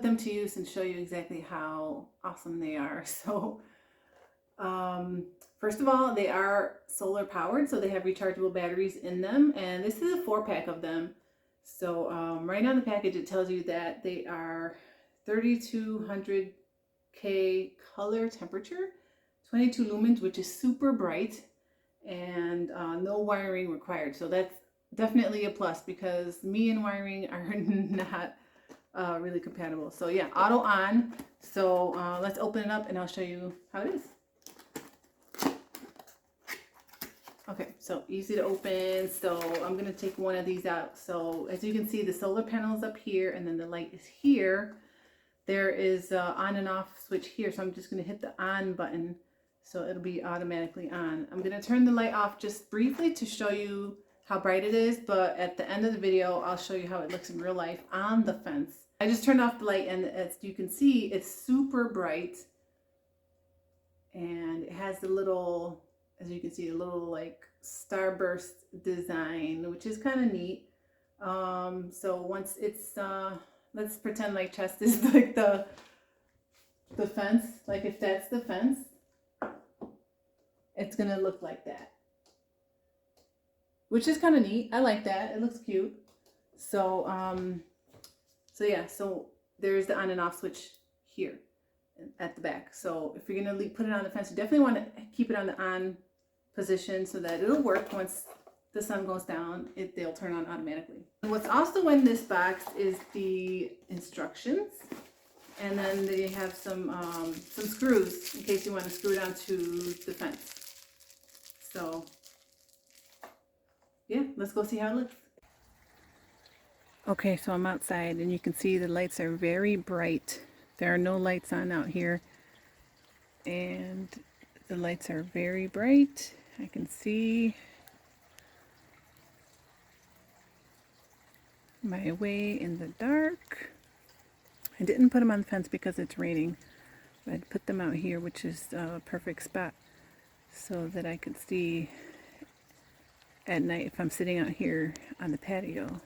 them to use and show you exactly how awesome they are. So first of all, they are solar powered, so they have rechargeable batteries in them, and this is a 4-pack of them. So right on the package it tells you that they are 3200 K color temperature, 22 lumens, which is super bright, and no wiring required. So that's definitely a plus, because me and wiring are not really compatible. So yeah, auto on. So let's open it up and I'll show you how it is. Okay, so easy to open. So I'm gonna take one of these out. So as you can see, the solar panel is up here and then the light is here. There is on and off switch here. So I'm just gonna hit the on button so it'll be automatically on. I'm gonna turn the light off just briefly to show you how bright it is, but at the end of the video, I'll show you how it looks in real life on the fence. I just turned off the light, and as you can see, it's super bright, and it has the little, as you can see, a little like starburst design, which is kind of neat. So once it's, let's pretend like chest is like the fence, like if that's the fence, it's gonna look like that, which is kind of neat. I like that. It looks cute. So, so yeah, so there's the on and off switch here at the back. So if you're going to put it on the fence, you definitely want to keep it on the on position so that it'll work. Once the sun goes down, they'll turn on automatically. And what's also in this box is the instructions. And then they have some screws in case you want to screw it onto the fence. So yeah, let's go see how it looks. Okay, so I'm outside and you can see the lights are very bright. There are no lights on out here, and the lights are very bright. I can see my way in the dark. I didn't put them on the fence because it's raining, but I put them out here, which is a perfect spot so that I could see at night if I'm sitting out here on the patio.